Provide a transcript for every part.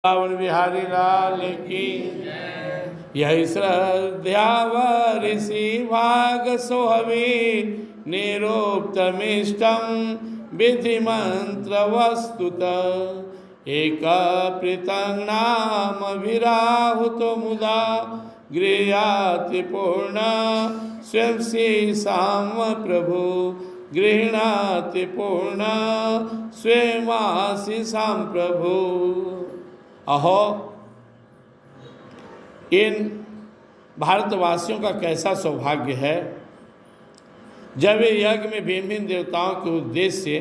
पावन बिहारी लाल की यही श्रद्धावर ऋषि भाग सोहवी निरुक्तमिष्टम विधि मंत्र वस्तुत एक पृतंगनाम विराहुतो मुदा गृहाति पूर्ण स्वयं श्री साम प्रभु गृहणाति पूर्ण स्वयं साम प्रभु। अहो, इन भारतवासियों का कैसा सौभाग्य है जब ये यज्ञ में भिन्न भिन्न देवताओं के उद्देश्य से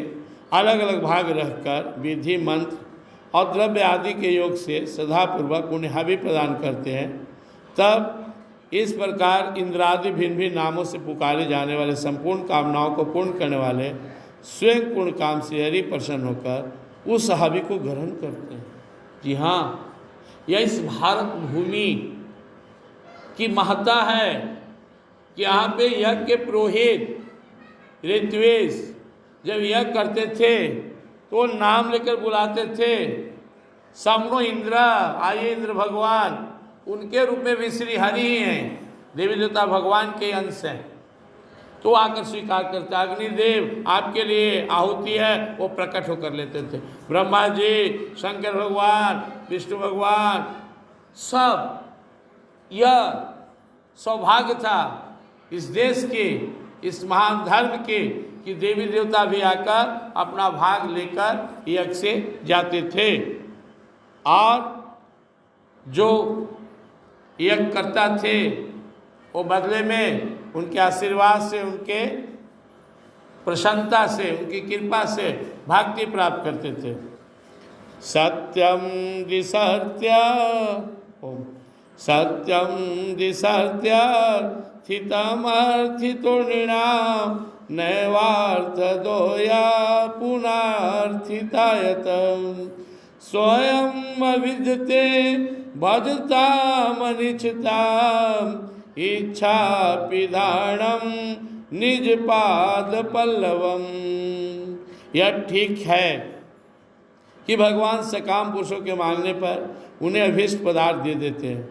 अलग अलग भाग रहकर विधि मंत्र और द्रव्य आदि के योग से श्रद्धापूर्वक उन्हें हवि प्रदान करते हैं। तब इस प्रकार इंद्रादि भिन्न भिन्न नामों से पुकारे जाने वाले संपूर्ण कामनाओं को पूर्ण करने वाले स्वयं पूर्ण काम से हरि प्रसन्न होकर उस हवि को ग्रहण करते हैं। जी हाँ, यह इस भारत भूमि की महत्ता है कि यहाँ पे यज्ञ के पुरोहित ऋत्विज जब यज्ञ करते थे तो नाम लेकर बुलाते थे, समनो इंद्र, आइए इंद्र भगवान। उनके रूप में भी श्री हरि ही हैं, देवी देवता भगवान के अंश हैं। तो आकर स्वीकार करते, अग्निदेव आपके लिए आहुति है, वो प्रकट होकर लेते थे। ब्रह्मा जी, शंकर भगवान, विष्णु भगवान, सब यह सौभाग्य था इस देश के, इस महान धर्म के कि देवी देवता भी आकर अपना भाग लेकर यज्ञ से जाते थे। और जो यज्ञ करता थे वो बदले में उनके आशीर्वाद से, उनके प्रसन्नता से, उनकी कृपा से भक्ति प्राप्त करते थे। सत्यम दिसत्य ओम सत्यम दिसत्य स्थितमर्थितो नृणाम नैवार्थ दोया पुनर्थितायतम स्वयं विद्यते भजतामनिच्छताम इच्छा पिधानम निज पाद पल्लवम। यह ठीक है कि भगवान सकाम पुरुषों के मांगने पर उन्हें अभीष्ट पदार्थ दे देते हैं,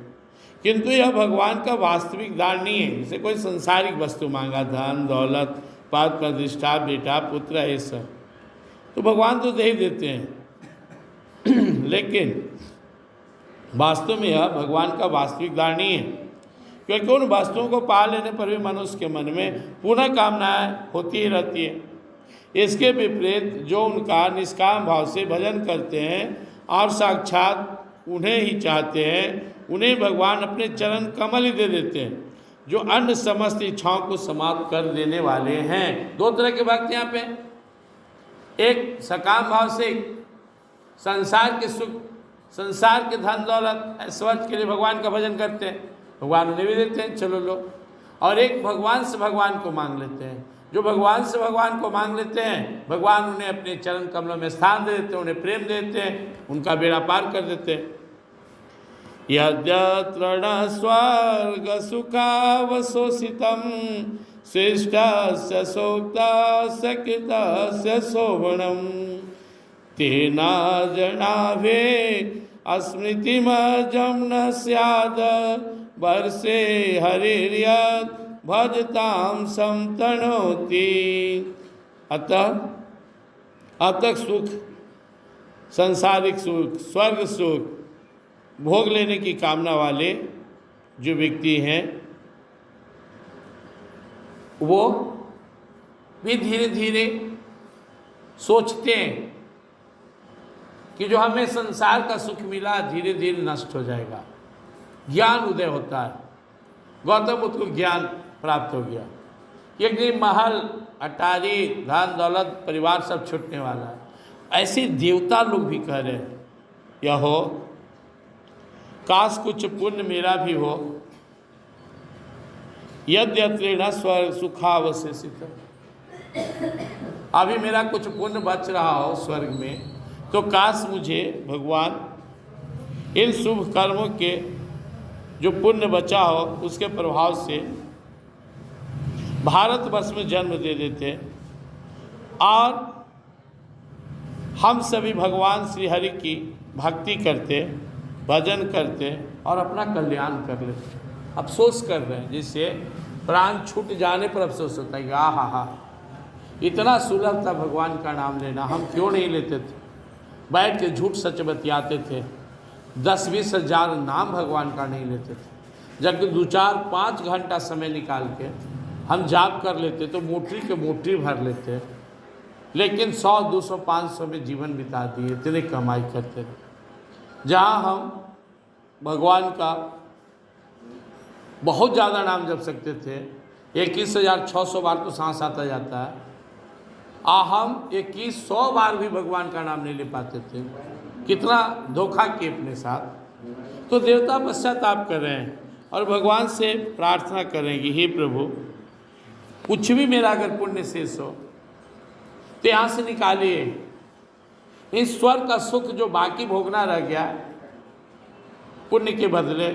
किंतु यह भगवान का वास्तविक दान नहीं है। जैसे कोई संसारिक वस्तु मांगा, धन दौलत पद प्रतिष्ठा बेटा पुत्र, ये सब तो भगवान तो दे ही देते हैं लेकिन वास्तव में यह भगवान का वास्तविक दान नहीं है, क्योंकि उन वस्तुओं को पा लेने पर भी मनुष्य के मन में पुनः कामनाएं होती ही रहती है। इसके विपरीत जो उनका निष्काम भाव से भजन करते हैं और साक्षात उन्हें ही चाहते हैं, उन्हें भगवान अपने चरण कमल ही दे देते हैं, जो अन्य समस्त इच्छाओं को समाप्त कर देने वाले हैं। दो तरह के भक्त यहाँ पे, एक सकाम भाव से संसार के सुख, संसार के धन दौलत ऐश्वर्य के लिए भगवान का भजन करते हैं, भगवान उन्हें भी देते हैं, चलो लो। और एक भगवान से भगवान को मांग लेते हैं। जो भगवान से भगवान को मांग लेते हैं, भगवान उन्हें अपने चरण कमलों में स्थान दे देते हैं, उन्हें प्रेम देते हैं, उनका बेड़ा पार कर देते हैं। यद्यत्र न स्वर्ग सुखावशोषितं श्रेष्ठस्य सूक्तस्य कृतस्य शोभनम् तेना जनाभे स्मृतिमजं न स्याद वर्षे हरिर्यत् भजताम समतनोति। अतः अब तक सुख, सांसारिक सुख, स्वर्ग सुख भोग लेने की कामना वाले जो व्यक्ति हैं वो भी धीरे धीरे सोचते हैं कि जो हमें संसार का सुख मिला धीरे धीरे नष्ट हो जाएगा। ज्ञान उदय होता है, गौतम बुद्ध को ज्ञान प्राप्त हो गया। एक दिन महल अटारी धन दौलत परिवार सब छूटने वाला है। ऐसे देवता लोग भी कह रहे हैं, यह हो काश कुछ पुण्य मेरा भी हो, यद्यत्र स्वर्ग सुखावशेषित, अभी मेरा कुछ पुण्य बच रहा हो स्वर्ग में, तो काश मुझे भगवान इन शुभ कर्मों के जो पुण्य बचा हो उसके प्रभाव से भारतवर्ष में जन्म दे देते और हम सभी भगवान श्री हरि की भक्ति करते, भजन करते और अपना कल्याण कर लेते। अफसोस कर रहे हैं, जिससे प्राण छूट जाने पर अफसोस होता है कि हा, इतना सुलभ था भगवान का नाम लेना, हम क्यों नहीं लेते थे। बैठ के झूठ सच बतियाते थे, 10-20 हज़ार नाम भगवान का नहीं लेते थे, जबकि 2-4-5 घंटा समय निकाल के हम जाप कर लेते तो मोटरी के मोटरी भर लेते, लेकिन 100, 200, 500 में जीवन बिता दिए, इतनी कमाई करते थे। जहाँ हम भगवान का बहुत ज़्यादा नाम जप सकते थे, 21,600 बार तो सांस आता जाता है, हम 2100 बार भी भगवान का नाम नहीं ले पाते थे। कितना धोखा किए अपने साथ। तो देवता पश्चाताप कर रहे हैं और भगवान से प्रार्थना करेंगे, हे प्रभु कुछ भी मेरा अगर पुण्य शेष हो तो यहाँ से निकालिए, इस स्वर्ग का सुख जो बाकी भोगना रह गया पुण्य के बदले,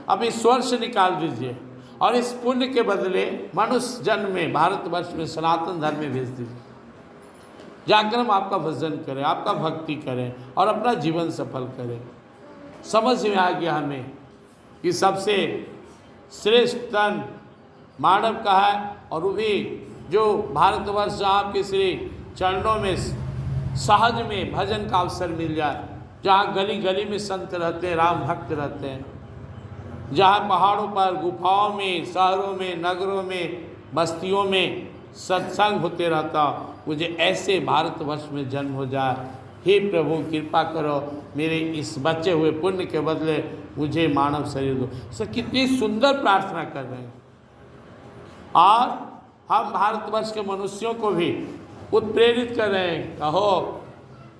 अब इस स्वर्ग से निकाल दीजिए और इस पुण्य के बदले मनुष्य जन्म में, भारतवर्ष में सनातन धर्म में भेज दीजिए, जाकर हम आपका भजन करें, आपका भक्ति करें और अपना जीवन सफल करें। समझ में आ गया हमें कि सबसे श्रेष्ठ तन मानव का है, और वो भी जो भारतवर्ष आपके श्री चरणों में सहज में भजन का अवसर मिल जाए, जहाँ गली गली में संत रहते हैं, राम भक्त रहते हैं, जहाँ पहाड़ों पर, गुफाओं में, शहरों में, नगरों में, बस्तियों में सत्संग होते रहता, मुझे ऐसे भारतवर्ष में जन्म हो जाए। हे प्रभु कृपा करो, मेरे इस बचे हुए पुण्य के बदले मुझे मानव शरीर दो। सर कितनी सुंदर प्रार्थना कर रहे हैं। और हम भारतवर्ष के मनुष्यों को भी उत्प्रेरित कर रहे हैं, कहो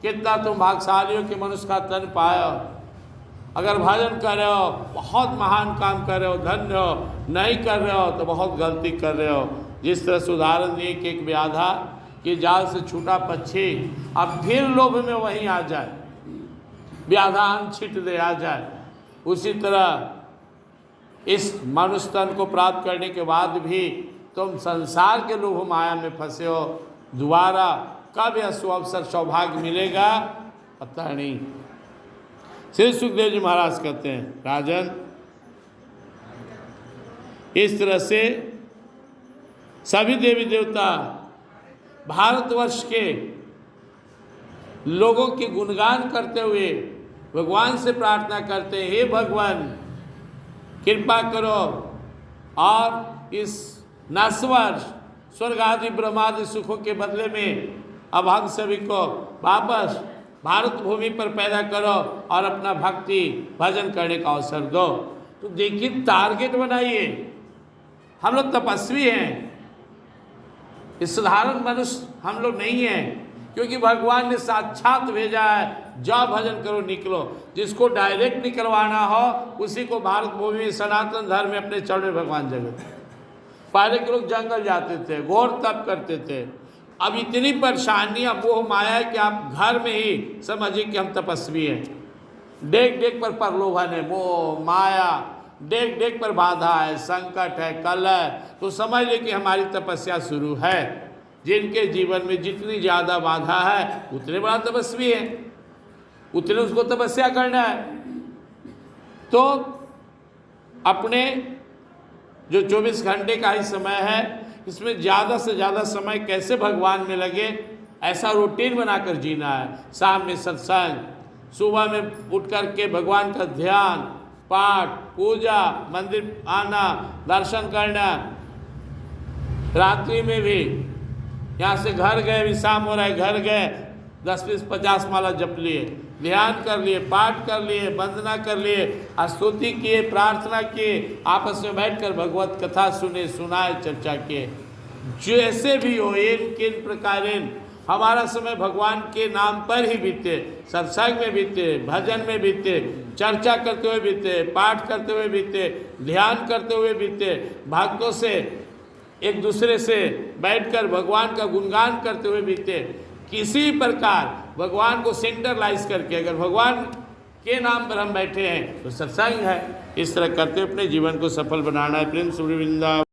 कितना तुम भाग्यशाली हो कि मनुष्य का तन पायो, अगर भजन कर रहे हो बहुत महान काम कर रहे हो, धन्य हो, नहीं कर रहे हो तो बहुत गलती कर रहे हो। जिस तरह से उदाहरण दिए कि एक व्याधा कि जाल से छूटा पक्षी अब फिर लोभ में वहीं आ जाए, व्याधा अन्न छिट दे आ जाए, उसी तरह इस मनुष्य तन को प्राप्त करने के बाद भी तुम संसार के लोभ माया में फंसे हो। दोबारा कब यह सुअवसर सौभाग्य मिलेगा पता नहीं। श्री सुखदेव जी महाराज कहते हैं, राजन इस तरह से सभी देवी देवता भारतवर्ष के लोगों के गुणगान करते हुए भगवान से प्रार्थना करते हैं, हे भगवान कृपा करो और इस नश्वर स्वर्ग आदि ब्रह्मादि सुखों के बदले में अब हम सभी को वापस भारत भूमि पर पैदा करो और अपना भक्ति भजन करने का अवसर दो। तो देखिए टारगेट बनाइए, हम लोग तपस्वी हैं, इस साधारण मनुष्य हम लोग नहीं हैं, क्योंकि भगवान ने साक्षात भेजा है, जाओ भजन करो निकलो। जिसको डायरेक्ट निकलवाना हो उसी को भारत भूमि में सनातन धर्म में अपने चरण में भगवान जगत। पहले के लोग जंगल जाते थे, घोर तप करते थे, अब इतनी परेशानियां मोह माया है कि आप घर में ही समझिए कि हम तपस्वी हैं। देख देख पर प्रलोभन है, मोह माया, देख देख पर बाधा है, संकट है, कल है, तो समझ ले कि हमारी तपस्या शुरू है। जिनके जीवन में जितनी ज़्यादा बाधा है उतने बड़ा तपस्वी है, उतने उसको तपस्या करना है। तो अपने जो 24 घंटे का ही समय है, इसमें ज़्यादा से ज़्यादा समय कैसे भगवान में लगे, ऐसा रूटीन बनाकर जीना है। शाम में सत्संग, सुबह में उठ कर के भगवान का ध्यान, पाठ, पूजा, मंदिर आना, दर्शन करना, रात्रि में भी यहाँ से घर गए, भी शाम हो रहा है, घर गए 10-20-50 माला जप लिए, ध्यान कर लिए, पाठ कर लिए, वंदना कर लिए, स्तुति किए, प्रार्थना किए, आपस में बैठकर भगवत कथा सुने, सुनाए, चर्चा किए। जैसे भी हो इन किन प्रकार हमारा समय भगवान के नाम पर ही बीते, सत्संग में बीते, भजन में बीते, चर्चा करते हुए बीते, पाठ करते हुए बीते, ध्यान करते हुए बीते, भक्तों से एक दूसरे से बैठकर भगवान का गुणगान करते हुए बीते। किसी प्रकार भगवान को सेंट्रलाइज करके अगर भगवान के नाम पर हम बैठे हैं तो सत्संग है। इस तरह करते अपने जीवन को सफल बनाना है। प्रेम से वृंदावन।